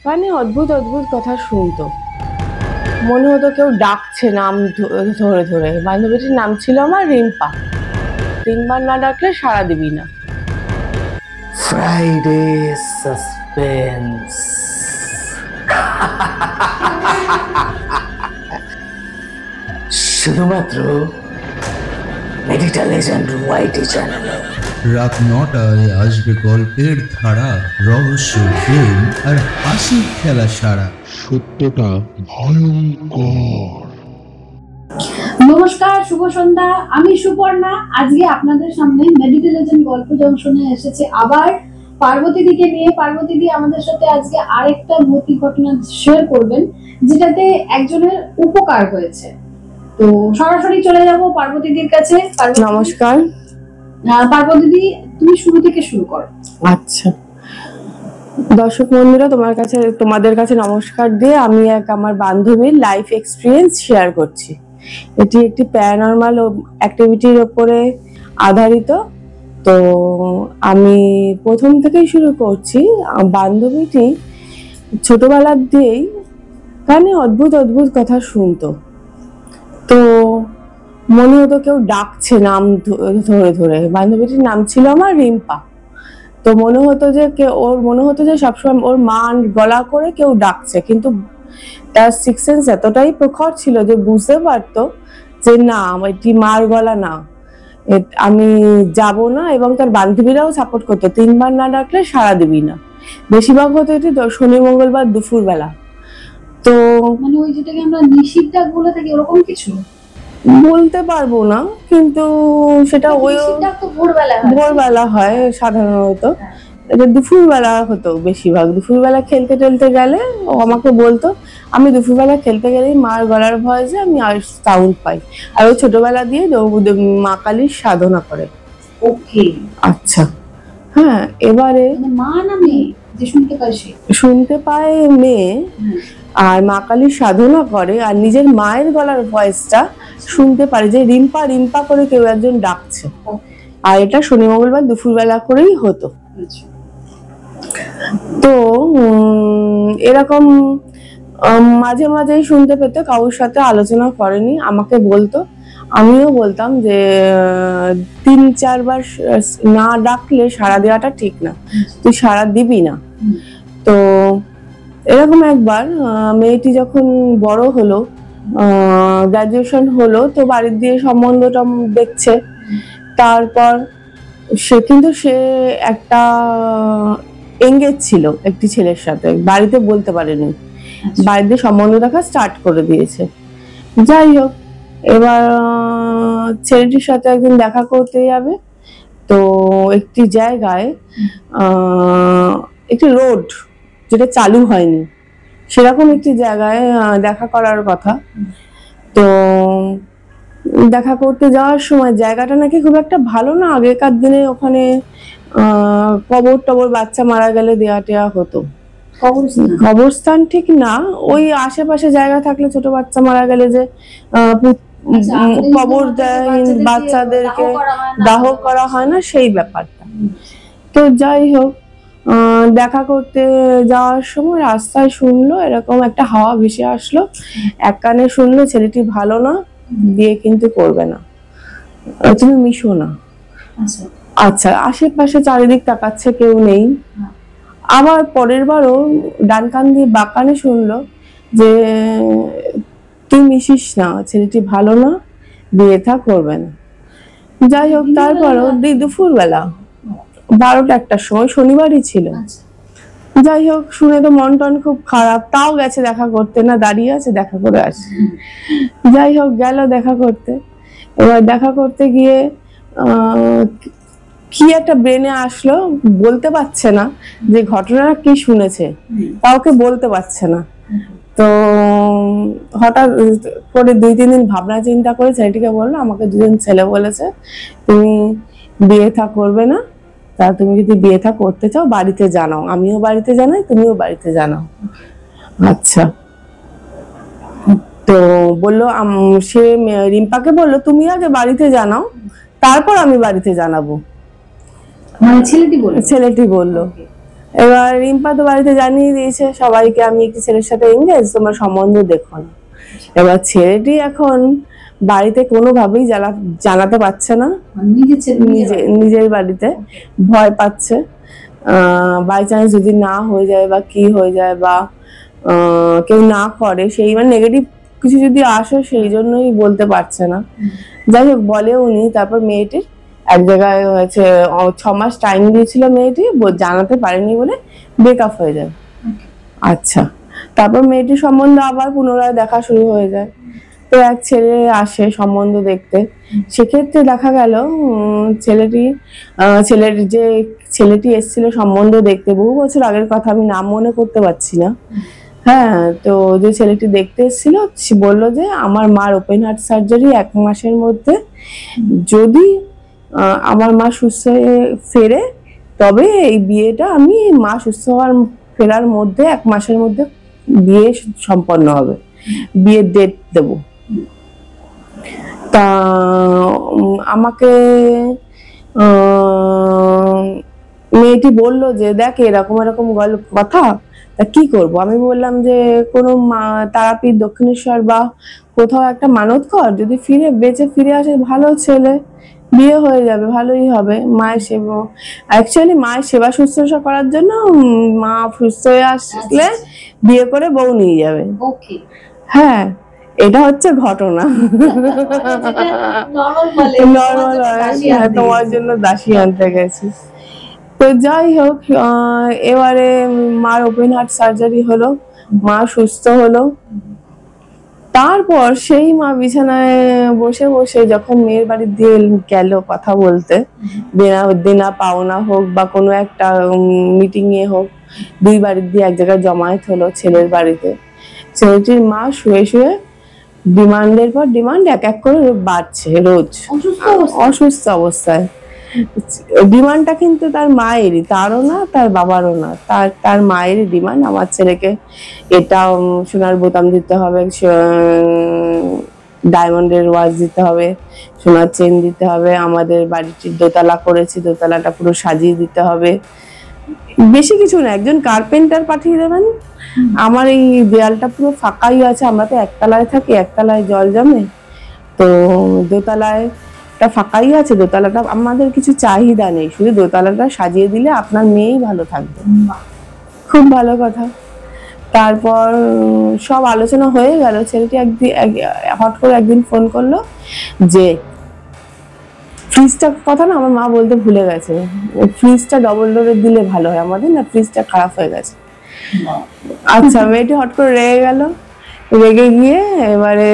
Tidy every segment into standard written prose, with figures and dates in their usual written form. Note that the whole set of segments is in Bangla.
কানে অদ্ভুত অদ্ভুত কথা শুনতো, মনে হতো কেউ ডাকছে নাম ধরে ধরে। বান্ধবীটির নাম ছিল আমার রিম্পা। 3বার না ডাকলে সাড়া দিবি না। Friday suspense. শুধুমাত্র মেডিটা লেজেন্ড ওয়াইটি চ্যানেলে রাত 9টায় আসবে গল্পের ধারা, রহস্য, প্রেম আর হাসির খেলা সারা। সত্যটা ভয়ঙ্কর। নমস্কার, শুভ সন্ধ্যা। আমি সুপর্ণা। আজকে আপনাদের সামনে মেডিটেশন গল্প জংশনে এসেছে আবার পার্বতীদিকে নিয়ে। পার্বতীদি আমাদের সাথে আজকে আরেকটা ভৌতিক ঘটনা শেয়ার করবেন, যেটাতে একজনের উপকার হয়েছে। তো সরাসরি চলে যাব পার্বতীদির কাছে। নমস্কার। পার্বতীদি, তুমি শুরু থেকে শুরু করো। আচ্ছা, দর্শক বন্ধুরা, তোমাদের কাছে নমস্কার দিয়ে আমি আমার বান্ধবীর লাইফ এক্সপিরিয়েন্স শেয়ার করছি। এটি একটি প্যারানরমাল অ্যাক্টিভিটির উপরে আধারিত। তো আমি প্রথম থেকেই শুরু করছি। বান্ধবীটি ছোটবেলার দিয়েই কানে অদ্ভুত অদ্ভুত কথা শুনতো। তো মনে হতো কেউ ডাকছে নাম ধরে ধরে। বান্ধবীটির নাম ছিল আমার রিম্পা। তো মনে হতো যে সবসময় ওর মা গলা করে কেউ ডাকছে, কিন্তু তার সিক্স সেন্স এতটাই প্রখর ছিল যে বুঝতে পারতো যে না, এটি মার গলা না, আমি যাব না। এবং তার বান্ধবীরাও সাপোর্ট করতো, 3বার না ডাকলে সাড়া দিবি না। বেশিরভাগ হতো এটি শনি মঙ্গলবার দুপুর বেলা। তো মানে ওই যেটাকে আমরা নিশির ডাক বলে থাকি, ওরকম কিছু বলতে পারবো না, কিন্তু সেটা ওই ভোরবেলা হয় সাধারণত। এটা দুপুরবেলা হতো বেশিরভাগ। দুপুরবেলা খেলতে টেলতে গেলে ও আমাকে বলতো, আমি দুপুরবেলা খেলতে গেলেই মার গলার ভয়েসে আমি আর সাউন্ড পাই। আর ও ছোটবেলা দিয়ে মা কালীর সাধনা করে। ওকে, আচ্ছা, হ্যাঁ। এবারে মা না মেয়ে যে শুনতে পায় মেয়ে, আর মা কালীর সাধনা করে, আর নিজের মায়ের গলার ভয়েসটা শুনতে পারে যে রিম্পা রিম্পা করে কেউ একজন ডাকছে। আর এটা শনি মঙ্গলবার দুপুরবেলা করেই হতো। তো এরকম মাঝে মাঝেই শুনতে পেতো, কারোর সাথে আলোচনা করেনি, আমাকে বলতো। আমিও বলতাম যে 3-4 বার না ডাকলে সাড়া দেওয়াটা ঠিক না, তুই সাড়া দিবি না। তো এরকম একবার মেয়েটি যখন বড় হলো, গ্রাজুয়েশন হলো, তো বাড়ির দিয়ে সম্বন্ধটা দেখছে। তারপর সে একটা এঙ্গেজ ছিল একটি ছেলের সাথে, বাড়িতে বলতে পারেনি, বাড়িতে সম্বন্ধ দেখা স্টার্ট করে দিয়েছে। যাই হোক, এবার ছেলেটির সাথে একদিন দেখা করতে যাবে। তো একটি জায়গায় একটি রোড যেটা চালু হয়নি, সেরকম একটি জায়গায় দেখা করার কথা। তো দেখা করতে যাওয়ার সময় জায়গাটা নাকি খুব একটা ভালো না। আগেকার দিনে ওখানে কবর টবর বাচ্চা মারা গেলে দেয়া টেয়া হতো। কবরস্থান ঠিক না, ওই আশেপাশে জায়গা থাকলে ছোট বাচ্চা মারা গেলে যে কবর দেয়, বাচ্চাদেরকে দাহ করা হয় না, সেই ব্যাপারটা। তো যাই হোক, দেখা করতে যাওয়ার সময় রাস্তায় শুনলো এরকম একটা হাওয়া ভেসে আসলো। এক কানে শুনলো ছেলেটি ভালো না, বিয়ে কিন্তু করবে না, তুমি মিশো না। আচ্ছা, আশেপাশে চারিদিক তাকাচ্ছে, কেউ নেই। আবার পরের বারও ডান কান দিয়ে বাঁ কানে শুনলো যে তুই মিশিস না, ছেলেটি ভালো না, বিয়ে থা করবে না। যাই হোক, তারপরও দুপুর বেলা 12টা-1টার সময়, শনিবারই ছিল। যাই হোক, শুনে তো মন টন খুব খারাপ, তাও গেছে দেখা করতে, না দাঁড়িয়ে আছে, দেখা করে আসে। যাই হোক, গেল দেখা করতে। এবার দেখা করতে গিয়ে কি একটা ব্রেনে আসলো, বলতে পারছে না যে ঘটনাটা কি শুনেছে, কাউকে বলতে পারছে না। তো হঠাৎ করে 2-3 দিন ভাবনা চিন্তা করে ছেলেটিকে বললো, আমাকে 2জন ছেলে বলেছে তুমি বিয়ে থা করবে না, তা তুমি যদি বিয়ে থা করতে চাও বাড়িতে জানাও, আমিও বাড়িতে জানাই, তুমিও বাড়িতে জানাও। আচ্ছা, তো বললো, সে রিম্পাকে বললো তুমি আগে বাড়িতে জানাও, তারপর আমি বাড়িতে জানাবো। মানে ছেলেটি বললো। এবার রিম্পা তো বাড়িতে জানিয়ে দিয়েছে সবাইকে আমি একটি ছেলের সাথে এঙ্গেজ, তোমার সম্বন্ধ দেখো না। এবার ছেলেটি এখন বাড়িতে কোনোভাবেই জানাতে পারছে না, নিজের বাড়িতে ভয় পাচ্ছে বাই চান্স যদি না হয়ে যায় বা কি হয়ে যায় বা কেউ না করে, সেই মানে নেগেটিভ কিছু যদি আসে সেই জন্যই বলতে পারছে না। যাই হোক বলে উনি। তারপর মেয়েটির এক জায়গায় হয়েছে 6 মাস টাইম দিয়েছিল মেয়েটি, জানাতে পারেনি বলে ব্রেকআপ হয়ে যায়। আচ্ছা, তারপর মেয়েটির সম্বন্ধ আবার পুনরায় দেখা শুরু হয়ে যায়। তো এক ছেলে আসে সম্বন্ধ দেখতে, সেক্ষেত্রে দেখা গেল ছেলেটি এসেছিল সম্বন্ধ দেখতে, বহু বছর আগের কথা, আমি নাম মনে করতে পারছি না। হ্যাঁ, তো যে ছেলেটি দেখতে এসেছিল সে বললো যে আমার মার ওপেন হার্ট সার্জারি 1 মাসের মধ্যে, যদি আমার মা সুস্থ হয়ে ফেরে তবে এই বিয়েটা আমি মা সুস্থ ফেরার মধ্যে 1 মাসের মধ্যে বিয়ে সম্পন্ন হবে, বিয়ের ডেট দেব। তা আমাকে মেয়েটি বললো যে দেখ এরকম এরকম কথা, তা কি করব? আমি বললাম যে কোনো তারাপীঠ, দক্ষিণেশ্বর বা কোথাও একটা মানত কর, যদি বেঁচে ফিরে আসে ভালো ছেলে, বিয়ে হয়ে যাবে, ভালোই হবে। মায়ের সেবা শুশ্রূষা করার জন্য মা সুস্থ হয়ে আসলে বিয়ে করে বউ নিয়ে যাবে। হ্যাঁ, এটা হচ্ছে ঘটনা। তোমার জন্য দাসী আনতে গেছি। তো যাই হোক, এবারে মার ওপেন হার্ট সার্জারি হলো, মা সুস্থ হলো। তারপর সেই মা বিছানায় বসে বসে যখন মেয়ের বাড়ি দিয়ে গেল কথা বলতে, দেনা পাওনা হোক বা কোনো একটা মিটিং এ হোক, 2 বাড়ির দিয়ে এক জায়গায় জমায়েত হলো ছেলের বাড়িতে। ছেলেটির মা শুয়ে শুয়ে ডিমান্ডের পর ডিমান্ড এক এক করে বাড়ছে রোজ, অসুস্থ অবস্থায়। ডিমান্ডটা কিন্তু তার মায়েরই, তারও না, তার বাবারও না, তার মায়েরই ডিমান্ড। আমার ছেলেকে এটা সোনার বোতাম দিতে হবে, ডায়মন্ডের ওয়াচ দিতে হবে, সোনার চেন দিতে হবে, আমাদের বাড়িটির দোতলা করেছি, দোতলাটা পুরো সাজিয়ে দিতে হবে। বেশি কিছু না, একজন কার্পেন্টার পাঠিয়ে দেবেন। আমার এই দেয়ালটা পুরো ফাঁকাই আছে, আমরা তো একতলায় থাকি, একতলায় জল জমে, তো দোতলায় ফাঁকাই আছে, দোতলাটা আমাদের কিছু চাহিদা নেই, শুধু দোতলাটা সাজিয়ে দিলে আপনার মেয়েই ভালো থাকবে। খুব ভালো কথা। তারপর সব আলোচনা হয়ে গেল। ছেলেটি হট করে একদিন ফোন করলো যে ফ্রিজটার কথা না আমার মা বলতে ভুলে গেছে, ফ্রিজটা ডবল ডোরের দিলে ভালো হয়, আমাদের না ফ্রিজটা খারাপ হয়ে গেছে। আচ্ছা, মেয়েটি হট করে রেগে গিয়ে এবারে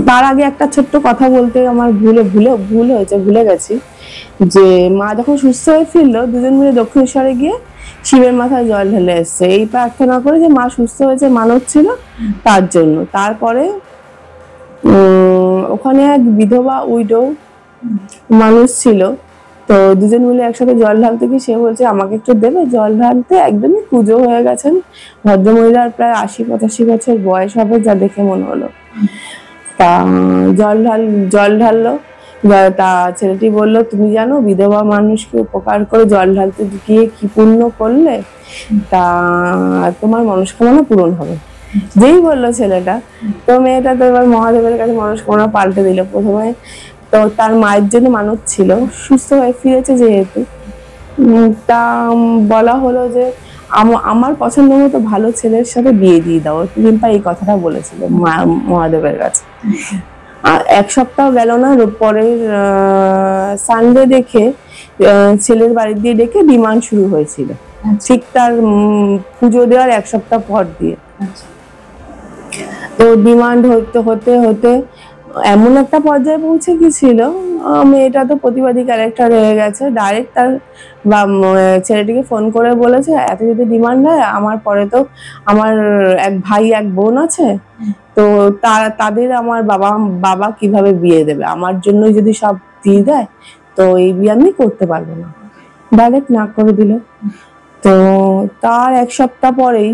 তার আগে একটা ছোট্ট কথা বলতে আমার ভুলে গেছি যে মা যখন সুস্থ হয়ে ফিরলো, দুজন মিলে দক্ষিণেশ্বরে গিয়ে শিবের মাথায় জল ঢেলে এসছে, এই প্রার্থনা করে যে মা সুস্থ হয়েছে, মানত ছিল তার জন্য। তারপরে ওখানে এক বিধবা উইডো মানুষ ছিল, তো দুজন মিলে একসাথে জল ঢালতে গিয়ে সে বলছে আমাকে একটু দেবে জল ঢালতে। একদমই পুজো হয়ে গেছেন, ভদ্রমহিলার প্রায় 80-85 বছর বয়স হবে যা দেখে মনে হলো। তা জল ঢাললো। তা ছেলেটি বলল তুমি জানো বিধবা মানুষকে উপকার করে জল ঢালতে গিয়ে কি পুণ্য করলে, তা তোমার মনস্কামনা পূরণ হবে। যেই বললো ছেলেটা, তো মেয়েটা তো এবার মহাদেবের কাছে মনস্কামনা পাল্টে দিল। প্রথমে তো তার মায়ের জন্য মানত ছিল, সুস্থ হয়ে ফিরেছে যেহেতু, তা বলা হলো যে আমার পছন্দ মতো ভালো ছেলের সাথে বিয়ে দিয়ে দাও। রিম্পা এই কথাটা বলেছিল মহাদেবের কাছে। 1 সপ্তাহ গেল না, পরের সানডে দেখে ছেলের বাড়ি দিয়ে ডেকে ডিমান্ড শুরু হয়েছিল, ঠিক তার পুজো দেওয়ার 1 সপ্তাহ পর দিয়ে। তো ডিমান্ড হতে হতে এমন একটা পর্যায়ে পৌঁছে গেছিল, মেয়েটা তো প্রতিবাদী ক্যারেক্টার হয়ে গেছে, ডাইরেক্ট তার ছেলেটিকে ফোন করে বলেছে এত যদি ডিমান্ড হয়, আমার পরে তো আমার এক ভাই এক বোন আছে, তো তাদের আমার বাবা কিভাবে বিয়ে দেবে, আমার জন্য যদি সব দিয়ে দেয় তো এই বিয়ে আমি করতে পারবো না, ডাইরেক্ট না করে দিল। তো তার 1 সপ্তাহ পরেই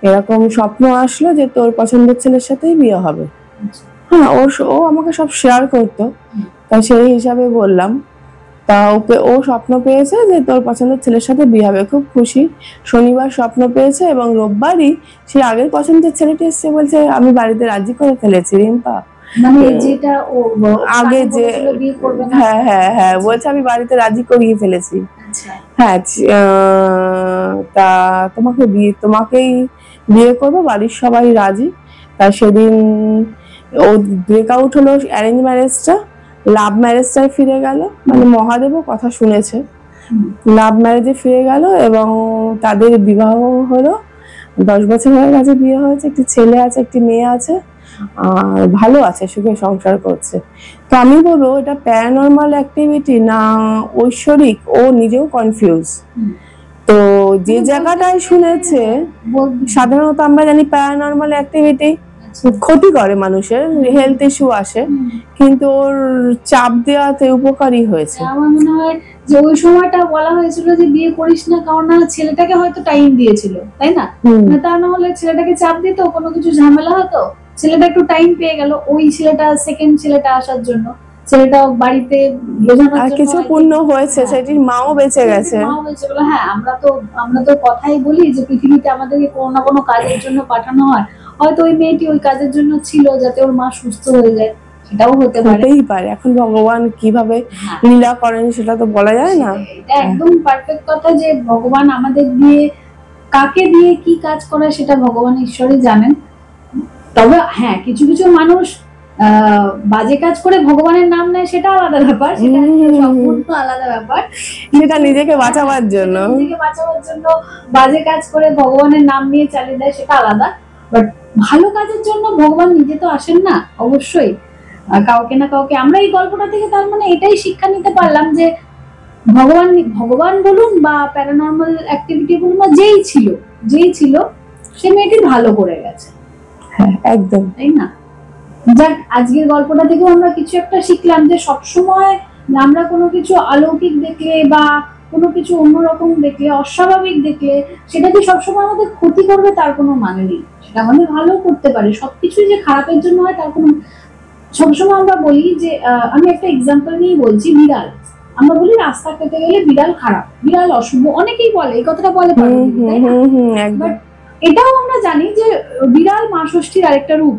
এরকম স্বপ্ন আসলো যে তোর পছন্দের ছেলের সাথেই বিয়ে হবে। হ্যাঁ, ও আমাকে সব শেয়ার করতো, তাই সেই হিসাবে বললাম। তা ও স্বপ্ন পেয়েছে যে তোর পছন্দের ছেলের সাথে বিয়ে হবে, খুব খুশি। শনিবার স্বপ্ন পেয়েছে এবং রোববারই সে আগের পছন্দের ছেলেটি এসেছে, বলছে আমি বাড়িতে রাজি করে ফেলেছি রিম্পা। মানে যেটা ও আগে যে বলেছিল বিয়ে করবে না। হ্যাঁ হ্যাঁ হ্যাঁ, বলছে আমি বাড়িতে রাজি করিয়ে ফেলেছি। আচ্ছা হ্যাঁ, তা তোমাকেই বিয়ে করবো, বাড়ির সবাই রাজি। তা সেদিন ও ব্রেকআউট হলো অ্যারেঞ্জ ম্যারেজটা, লাভ ম্যারেজটায় ফিরে গেল, মানে মহাদেবও কথা শুনেছে, লাভ ম্যারেজে ফিরে গেল এবং তাদের বিবাহ হলো। 10 বছর হয়ে গেছে বিয়ে হয়েছে, একটি ছেলে আছে, একটি মেয়ে আছে, আর ভালো আছে, সুখে সংসার করছে। তো আমি বলবো এটা প্যারানর্মাল অ্যাক্টিভিটি না ঐশ্বরিক, ও নিজেও কনফিউজ। তো যে জায়গাটায় শুনেছে, সাধারণত আমরা জানি প্যারানর্মাল অ্যাক্টিভিটি ক্ষতি করে, মানুষের হেলথ ইস্যু আসে, কিন্তু ওর চাপ দেওয়াতে উপকারী হয়েছে। আমার মনে হয় যে ওই সময়টা বলা হয়েছিল যে বিয়ে করিস না, কারণ না ছেলেটাকে হয়তো টাইম দিয়েছিল, তাই না? তা না হলে ছেলেটাকে চাপ দিত, কোনো কিছু ঝামেলা হতো, ছেলেটা একটু টাইম পেয়ে গেল, ওই ছেলেটা সেকেন্ড ছেলেটা আসার জন্য, ছেলেটা বাড়িতে বোঝানোর আর জন্য কিছু পূর্ণ হয়েছে, সেটির মাও বেঁচে গেছে। মাও বেঁচে গেল। হ্যাঁ, আমরা তো কথাই বলি যে পৃথিবীতে আমাদেরকে কোনো না কোনো কাজের জন্য পাঠানো হয়, হয়তো ওই মেয়েটি ওই কাজের জন্য ছিল যাতে ওর মা সুস্থ হয়ে যায়, সেটাও হতে পারে। হতেই পারে, এখন ভগবান কিভাবে লীলা করেন সেটা তো বলা যায় না। এটা একদম পারফেক্ট কথা যে ভগবান আমাদের দিয়ে কাকে দিয়ে কি কাজ করে সেটা ভগবান ঈশ্বরই জানেন। তবে হ্যাঁ, কিছু কিছু মানুষ বাজে কাজ করে ভগবানের নাম নেয়, সেটা আলাদা ব্যাপার, সেটা সম্পূর্ণ আলাদা ব্যাপার। সেটা নিজেকে বাঁচাবার জন্য, বাজে কাজ করে ভগবানের নাম নিয়ে চালিয়ে দেয়, সেটা আলাদা। বাট ভালো কাজের জন্য ভগবান নিজে তো আসেন না, অবশ্যই কাউকে না কাউকে। আমরা এই গল্পটা থেকে তার মানে এটাই শিক্ষা নিতে পারলাম যে ভগবান বলুন বা প্যারানর্মাল অ্যাক্টিভিটি বলুন বা যেই ছিল সে মেয়েটি ভালো করে গেছে। হ্যাঁ একদম, তাই না? যাক, আজকের গল্পটা থেকেও আমরা কিছু একটা শিখলাম যে সবসময় আমরা কোনো কিছু অলৌকিক দেখলে বা কোনো কিছু অন্যরকম দেখলে, অস্বাভাবিক দেখলে, সেটা যে সবসময় আমাদের ক্ষতি করবে তার কোনো মানে নেই, সেটা আমাদের ভালো করতে পারে। সবকিছুই যে খারাপের জন্য হয় তার কোনো, সবসময় আমরা বলি যে আমি একটা এক্সাম্পল নিয়ে বলছি, বিড়াল, আমরা বলি রাস্তা কেটে গেলে বিড়াল খারাপ, বিড়াল অশুভ, অনেকেই বলে, এই কথাটা বলে, বাট এটাও আমরা জানি যে বিড়াল মা ষষ্ঠীর আরেকটা রূপ।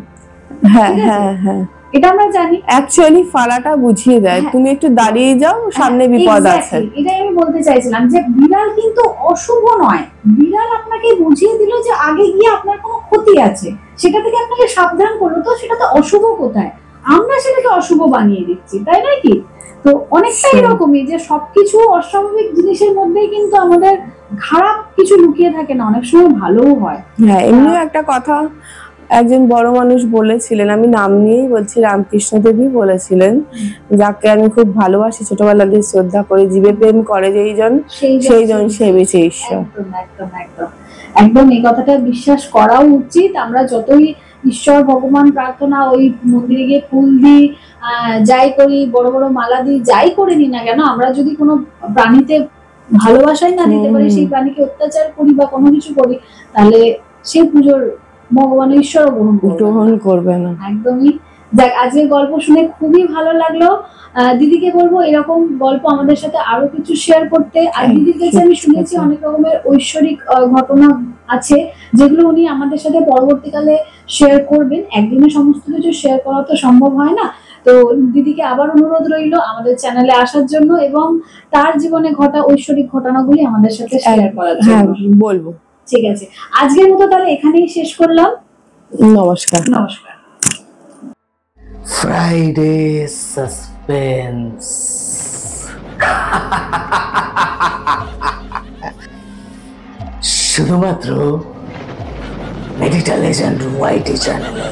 হ্যাঁ হ্যাঁ হ্যাঁ, এটা আমরা জানি। অ্যাকচুয়ালি ফালাটা বুঝিয়ে দেয়, তুমি একটু দাঁড়িয়ে যাও, সামনে বিপদ আছে। এটাই আমি বলতে চাইছিলাম যে বিড়াল কিন্তু অশুভ নয়, বিড়াল আপনাকে বুঝিয়ে দিল যে আগে গিয়ে আপনার কোনো ক্ষতি আছে, সেটা থেকে আপনাকে সাবধান করলো, তো সেটা তো অশুভ কোথায়, আমরা সেটাকে অশুভ বানিয়ে দিচ্ছি, তাই নয় কি? তো অনেকটা এরকমই যে সবকিছু অস্বাভাবিক জিনিসের মধ্যেই কিন্তু আমাদের খারাপ কিছু লুকিয়ে থাকে না, অনেক সময় ভালোও হয়। হ্যাঁ, এমনিও একটা কথা একজন বড় মানুষ বলেছিলেন, আমি নাম নিয়েই বলছি, রামকৃষ্ণ দেবী বলেছিলেন, যাকে আমি খুব ভালোবাসি, ছোটবেলা দিয়ে শ্রদ্ধা করি, জীবে প্রেম করে যেইজন সেইজন সেবিছে ঈশ্বর। একদম একদম একদম একদম, এই কথাটা বিশ্বাস করাও উচিত। আমরা যতই ঈশ্বর ভগবান প্রার্থনা, ওই মন্দিরে গিয়ে ফুল দিই, যাই করি, বড় বড় মালা দিই, যাই করে নি না কেন, আমরা যদি কোনো প্রাণীতে ভালোবাসাই না দিতে পারি, সেই প্রাণীকে অত্যাচার করি বা কোনো কিছু করি, তাহলে সেই পুজোর ভগবান ঈশ্বর গ্রহণ করবে না, একদমই। যাক, আজকের গল্প শুনে খুবই ভালো লাগলো। দিদিকে বলবো এরকম গল্প আমাদের সাথে আরো কিছু শেয়ার করতে। আর দিদির কাছে আমি শুনেছি অনেক রকমের ঐশ্বরিক ঘটনা আছে, যেগুলো উনি আমাদের সাথে পরবর্তীকালে শেয়ার করবেন। একদিনে সমস্ত কিছু শেয়ার করা তো সম্ভব হয় না, তো দিদিকে আবার অনুরোধ রইল আমাদের চ্যানেলে আসার জন্য এবং তার জীবনে ঘটা ঐশ্বরিক ঘটনাগুলি আমাদের সাথে শেয়ার করার জন্য। হ্যাঁ বলবো। ঠিক আছে, আজকের মতো তাহলে এখানেই শেষ করলাম। নমস্কার। নমস্কার। Friday suspense. শুধুমাত্র মেডিটা লেজেন্ড ওয়াইটি চ্যানেলে।